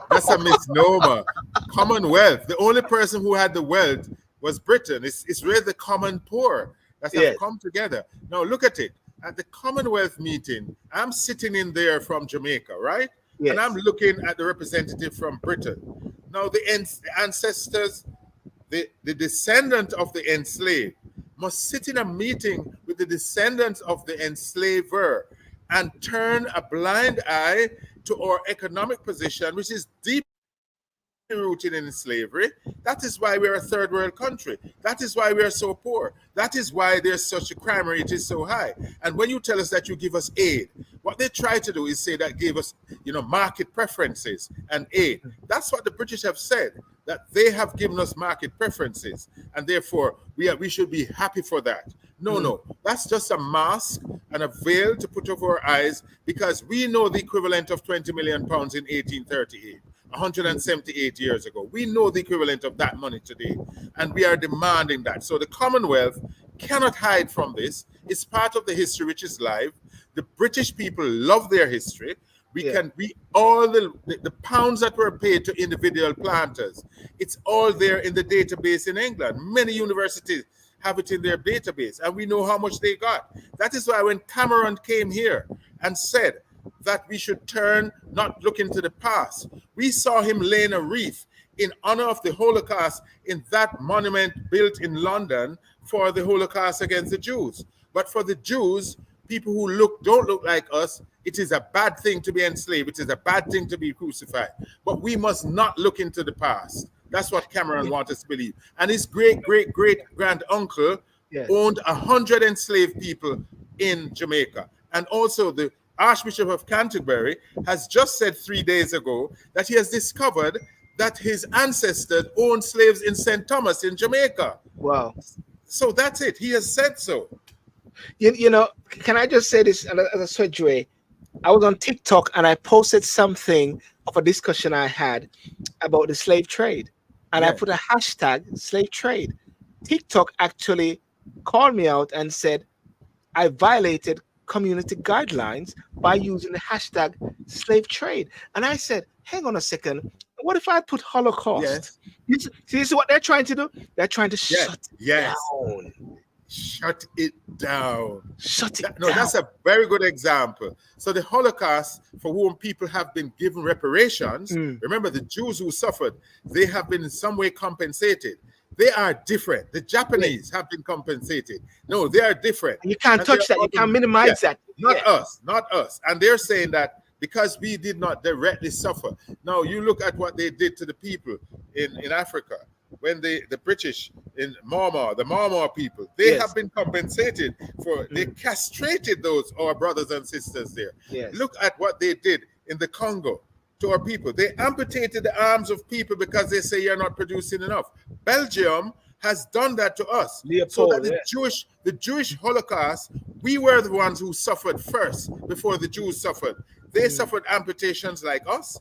That's a misnomer. Commonwealth. The only person who had the wealth was Britain. It's really the common poor that have come together. Now look at it. At the Commonwealth meeting, I'm sitting in there from Jamaica, right? Yes. And I'm looking at the representative from Britain. Now the ancestors, the descendant of the enslaved, must sit in a meeting with the descendants of the enslaver and turn a blind eye to our economic position, which is deeply rooted in slavery. That is why we're a third world country. That is why we are so poor. That is why there's such a crime rate is so high. And when you tell us that you give us aid, what they try to do is say that give us, market preferences and aid. That's what the British have said, that they have given us market preferences, and therefore we should be happy for that. No, that's just a mask and a veil to put over our eyes, because we know the equivalent of 20 million pounds in 1838. 178 years ago. We know the equivalent of that money today, and we are demanding that. So the Commonwealth cannot hide from this. It's part of the history which is live. The British people love their history. All the pounds that were paid to individual planters, it's all there in the database in England. Many universities have it in their database, and we know how much they got. That is why when Cameron came here and said that we should not look into the past, we saw him laying a wreath in honor of the Holocaust in that monument built in London for the Holocaust against the Jews. But for the Jews, people who don't look like us, it is a bad thing to be enslaved. It is a bad thing to be crucified. But we must not look into the past. That's what Cameron wants us to believe. And his great-great-great-grand-uncle owned 100 enslaved people in Jamaica. And also the Archbishop of Canterbury has just said 3 days ago that he has discovered that his ancestors owned slaves in St. Thomas in Jamaica. Wow. So that's it. He has said so. You know, can I just say this as a segue? I was on TikTok and I posted something of a discussion I had about the slave trade, and I Yeah. put a hashtag slave trade. TikTok actually called me out and said I violated community guidelines by using the hashtag slave trade. And I said, hang on a second, what if I put Holocaust? Yes. See, this is what they're trying to do? They're trying to Yes. shut it Yes. down. Shut it down. Shut it No, down. that's a very good example. So the Holocaust, for whom people have been given reparations, remember the Jews who suffered, they have been in some way compensated. They are different. The Japanese have been compensated. No, they are different. You can't touch that. You can't minimize that. Not us, not us. And they're saying that because we did not directly suffer. Now, you look at what they did to the people in Africa. When the British in Mama, the Mama people, they have been compensated for, they castrated those, our brothers and sisters there. Yes. Look at what they did in the Congo to our people. They amputated the arms of people because they say you're not producing enough. Belgium has done that to us. Leopold, so that the Jewish Holocaust, we were the ones who suffered first before the Jews suffered. They suffered amputations like us.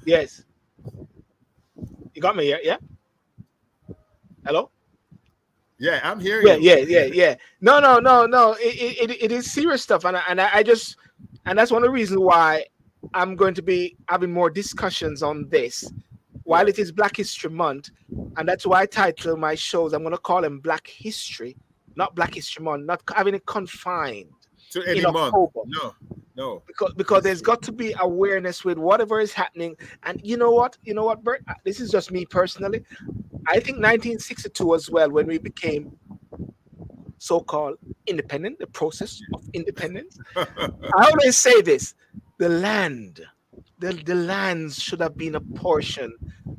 Yes. You got me, yeah? Hello? Yeah, I'm hearing you. Yeah. No. It is serious stuff. And I just, and that's one of the reasons why I'm going to be having more discussions on this while it is Black History Month. And that's why I title my shows, I'm going to call them Black History, not Black History Month, not having it confined to any month. October. No. Because there's got to be awareness with whatever is happening. And you know what, Bert? This is just me personally. I think 1962 as well, when we became so-called independent, the process of independence. I always say this: the land, the lands should have been apportioned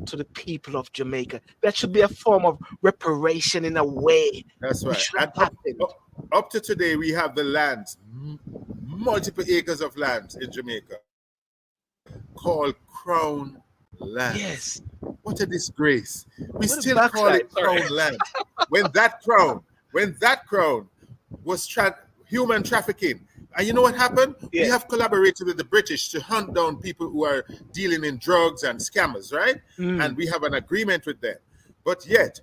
to the people of Jamaica. That should be a form of reparation in a way. That's right. And up to today, we have the lands, multiple acres of lands in Jamaica, called Crown land. Yes. What a disgrace. We still call it Crown land. When that crown was human trafficking. And you know what happened? Yeah. We have collaborated with the British to hunt down people who are dealing in drugs and scammers, right? And we have an agreement with them. But yet,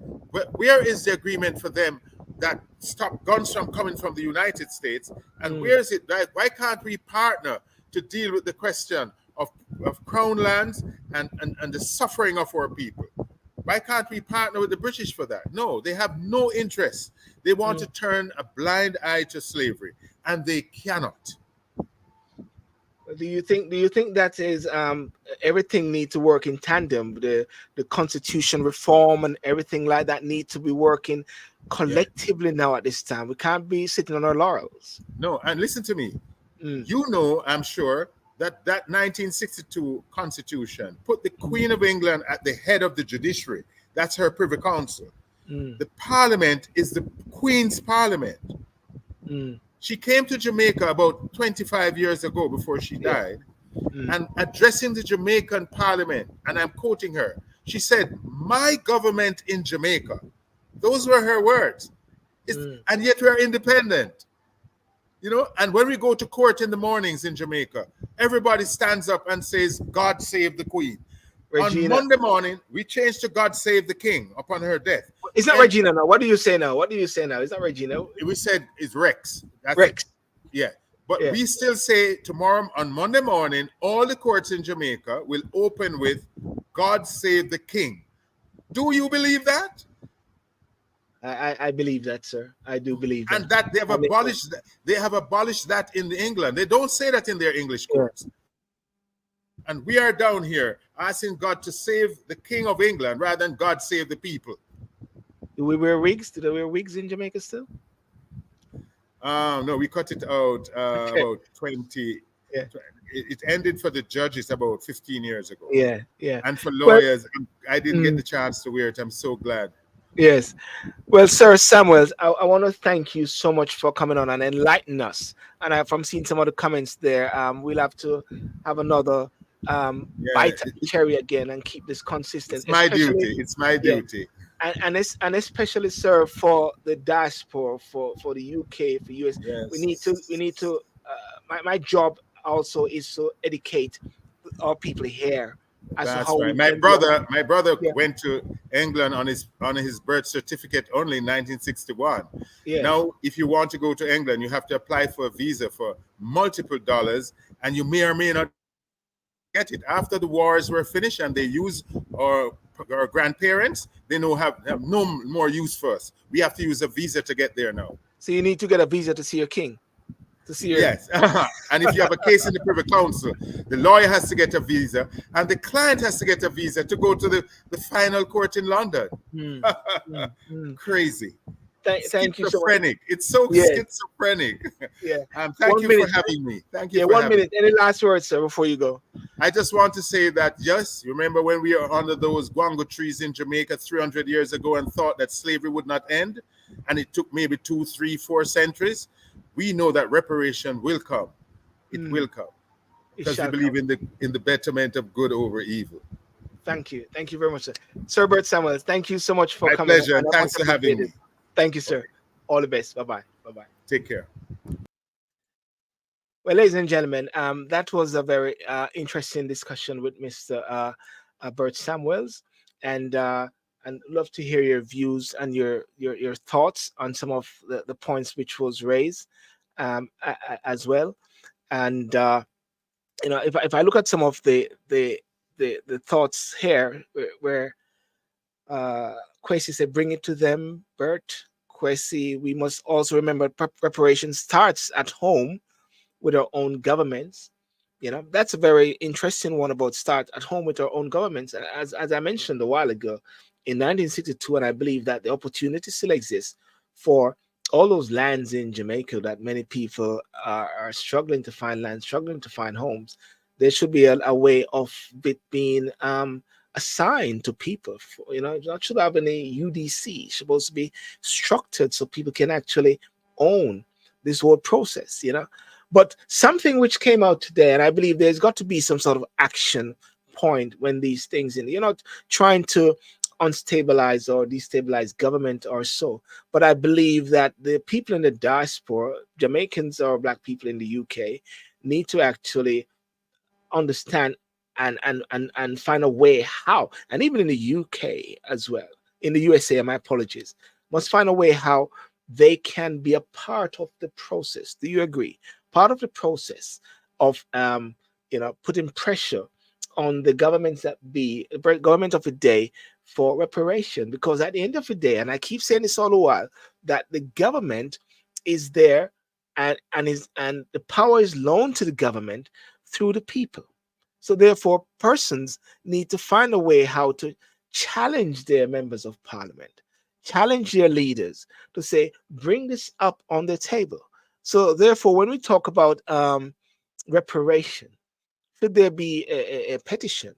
where is the agreement for them that stop guns from coming from the United States? And where is it? Right? Why can't we partner to deal with the question of crown lands and the suffering of our people? Why can't we partner with the British for that? No, they have no interest. They want to turn a blind eye to slavery, and they cannot. Do you think that is everything needs to work in tandem? The constitution reform and everything like that need to be working collectively now at this time. We can't be sitting on our laurels. No, and listen to me. You know, I'm sure that 1962 constitution put the Queen of England at the head of the judiciary. That's her privy council. The parliament is the Queen's parliament. She came to Jamaica about 25 years ago before she died, and addressing the Jamaican parliament, and I'm quoting her, she said, "My government in Jamaica." Those were her words. And yet we're independent. You know, and when we go to court in the mornings in Jamaica, everybody stands up and says, "God save the Queen." Regina. On Monday morning, we changed to "God save the King" upon her death. It's not Regina now. What do you say now? It's not Regina. We said it's Rex. That's Rex. It. Yeah. But we still say tomorrow on Monday morning, all the courts in Jamaica will open with "God save the King." Do you believe that? I believe that, sir. I do believe that. And that they have abolished that. They have abolished that in England. They don't say that in their English courts. And we are down here asking God to save the King of England rather than God save the people. Do we wear wigs? Do they wear wigs in Jamaica still? No, we cut it out about 20. Yeah. It ended for the judges about 15 years ago. Yeah. And for lawyers, I didn't get the chance to wear it. I'm so glad. Yes. Well, Sir Samuels, I want to thank you so much for coming on and enlightening us. And from seeing some of the comments there, we'll have to have another Yeah, bite at the cherry again and keep this consistent, it's my especially duty. It's my yeah, duty. and especially, sir, for the diaspora, for the UK, for US. We need to. My job also is to educate our people here as to That's how right. we can be. My brother Yeah, went to England on his birth certificate only in 1961. yeah. Now, if you want to go to England, you have to apply for a visa for multiple dollars, and you may or may not get it. After the wars were finished and they use our grandparents, they have no more use for us. We have to use a visa to get there now. So you need to get a visa to see your king, to see your. Yes. And if you have a case in the Privy Council, the lawyer has to get a visa and the client has to get a visa to go to the final court in London. Hmm, hmm, hmm. Crazy. Thank you so much. Schizophrenic. It's so Yeah, schizophrenic. yeah. Thank One you for minute. having me. Thank you Yeah, for one having me. minute. Any last words, sir, before you go? I just want to say that, yes, remember when we were under those guango trees in Jamaica 300 years ago and thought that slavery would not end, and it took maybe 2, 3, 4 centuries? We know that reparation will come. It Hmm. will come It because we shall come. believe in the betterment of good over evil. Thank you. Thank you very much, sir. Sir Bert Samuels, thank you so much for My coming. pleasure, and I much thanks for appreciate having it. me. Thank you, sir. Okay, All the best. Bye bye. Bye bye. take care. Well, ladies and gentlemen, that was a very interesting discussion with Mr. Bert Samuels, and love to hear your views and your thoughts on some of the points which was raised as well. And if I look at some of the thoughts here, where Kwesi said, "Bring it to them, Bert." Kwesi, we must also remember preparation starts at home with our own governments. That's a very interesting one about start at home with our own governments. And as I mentioned a while ago, in 1962, and I believe that the opportunity still exists for all those lands in Jamaica that many people are struggling to find land, struggling to find homes. There should be a way of it being assigned to people. Not should have any UDC. It's supposed to be structured so people can actually own this whole process. But something which came out today, and I believe there's got to be some sort of action point when these things you're not trying to unstabilize or destabilize government or so. But I believe that the people in the diaspora, Jamaicans or black people in the UK, need to actually understand and find a way how, and even in the UK as well, in the USA, my apologies, must find a way how they can be a part of the process. Do you agree? Part of the process of putting pressure on the governments that be government of the day for reparation, because at the end of the day, and I keep saying this all the while, that the government is there, and the power is loaned to the government through the people. So therefore, persons need to find a way how to challenge their members of parliament, challenge their leaders to say, bring this up on the table. So therefore, when we talk about reparation, should there be a petition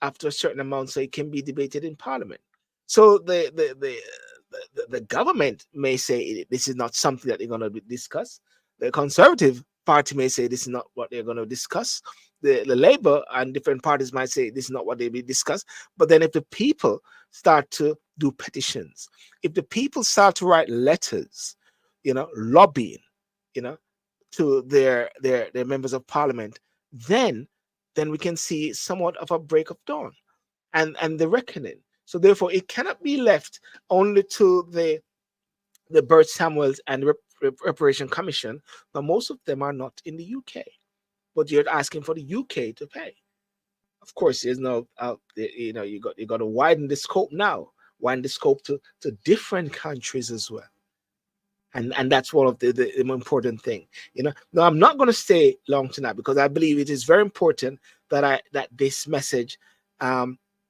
after a certain amount so it can be debated in parliament? So the government may say this is not something that they're going to discuss. The Conservative Party may say this is not what they're going to discuss. The Labour and different parties might say this is not what they will discuss. But then if the people start to do petitions, if the people start to write letters, lobbying, you know, to their members of parliament, then we can see somewhat of a break of dawn and the reckoning. So therefore, it cannot be left only to the Bert Samuels and Reparation Commission, but most of them are not in the UK. But you're asking for the UK to pay. Of course, there's no, you got to widen the scope now, widen the scope to different countries as well. And that's one of the important thing. Now I'm not going to stay long tonight because I believe it is very important that this message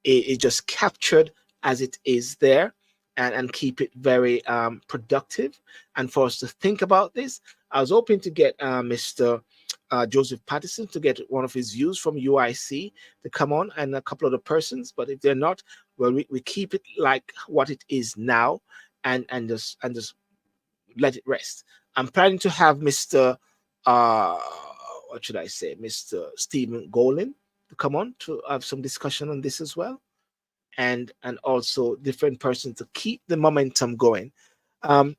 is just captured as it is there, and keep it very productive, and for us to think about this. I was hoping to get Mr. Joseph Patterson to get one of his views from UIC to come on, and a couple of the persons, but if they're not, well, we keep it like what it is now, and just let it rest. I'm planning to have Mr. What should I say, Mr. Stephen Golin to come on to have some discussion on this as well, and also different persons to keep the momentum going. Um,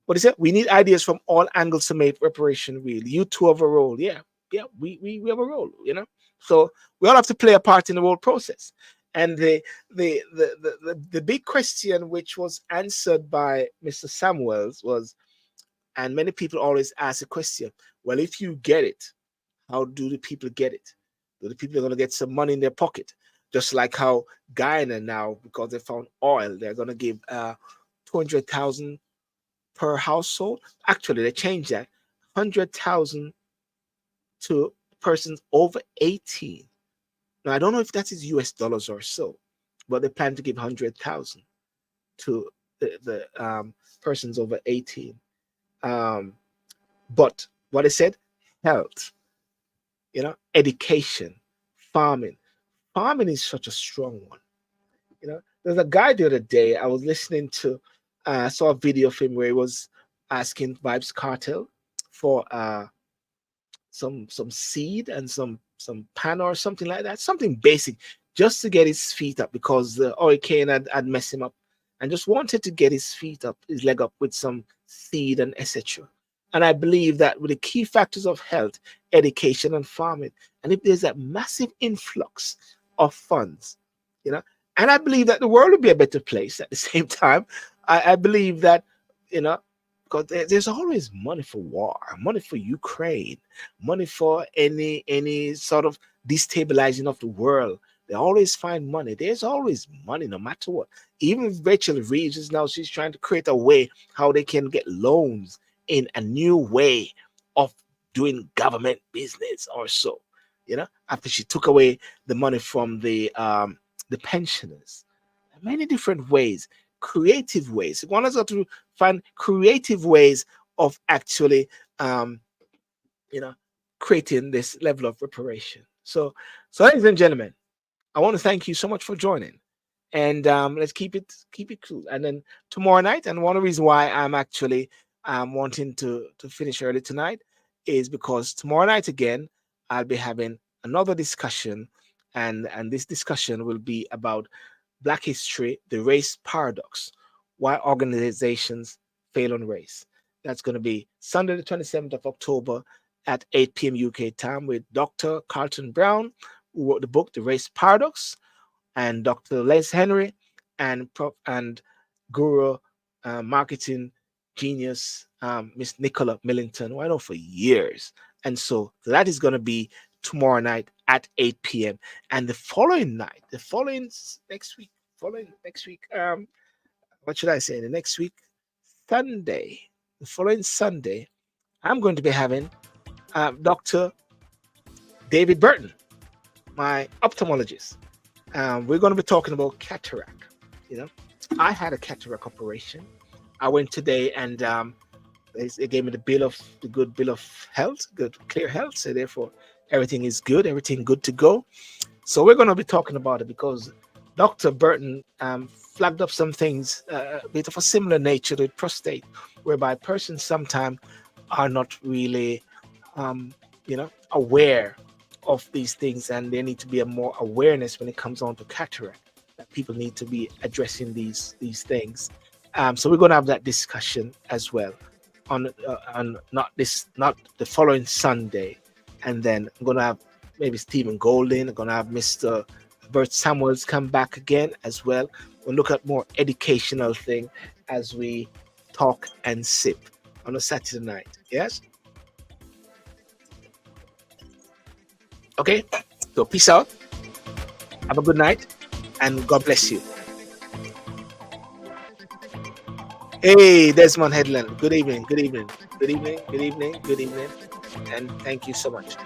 what is it? We need ideas from all angles to make reparation real. You two have a role. Yeah, yeah, we have a role, you know. So we all have to play a part in the whole process. And the big question which was answered by Mr. Samuels was, and many people always ask the question, well, if you get it, how do the people get it? Do the people are going to get some money in their pocket? Just like how Guyana now, because they found oil, they're going to give 200,000 per household. Actually, they changed that 100,000 to persons over 18. Now, I don't know if that is US dollars or so, but they plan to give 100,000 to the persons over 18. But what I said, health, you know, education, farming. Farming is such a strong one. You know, there's a guy the other day I was listening to. I saw a video of him where he was asking Vibes Cartel for some seed and some pan or something like that, something basic, just to get his feet up because the hurricane had messed him up, and just wanted to get his feet up, his leg up with some seed and etc. And I believe that with the key factors of health, education, and farming, and if there's that massive influx of funds, you know, and I believe that the world will be a better place at the same time. I believe that, you know, because there's always money for war, money for Ukraine, money for any sort of destabilizing of the world. They always find money. There's always money, no matter what. Even Rachel Reeves is now, she's trying to create a way how they can get loans in a new way of doing government business or so. You know, after she took away the money from the pensioners, many different ways, creative ways. One has got to find creative ways of actually, you know, creating this level of reparation. So, ladies and gentlemen, I want to thank you so much for joining, and let's keep it cool. And then tomorrow night, and one of the reasons why I'm actually wanting to finish early tonight is because tomorrow night again I'll be having another discussion, and this discussion will be about Black history, the race paradox, why organizations fail on race. That's going to be Sunday, the 27th of October at 8 p.m. UK time with Dr. Carlton Brown, who wrote the book, The Race Paradox, and Dr. Les Henry, and guru, marketing genius, Miss Nicola Millington, who I know for years. And so that is going to be tomorrow night at 8 p.m. And the following night, next week, what should I say? The next week, Sunday, the following Sunday, I'm going to be having Dr. David Burton, my ophthalmologist. We're going to be talking about cataract. You know, I had a cataract operation. I went today, and they gave me the good bill of health, good clear health. So therefore, everything is good, everything good to go. So we're going to be talking about it because Dr. Burton flagged up some things, a bit of a similar nature to prostate, whereby persons sometimes are not really, you know, aware of these things, and there need to be a more awareness when it comes on to cataract. That people need to be addressing these things. So we're going to have that discussion as well on not the following Sunday, and then I'm going to have maybe Stephen Golding. I'm going to have Mr. Bert Samuels come back again as well. We'll look at more educational thing as we talk and sip on a Saturday night. Yes. Okay. So peace out. Have a good night, and God bless you. Hey, Desmond Headland. Good evening. Good evening. Good evening. Good evening. Good evening. And thank you so much.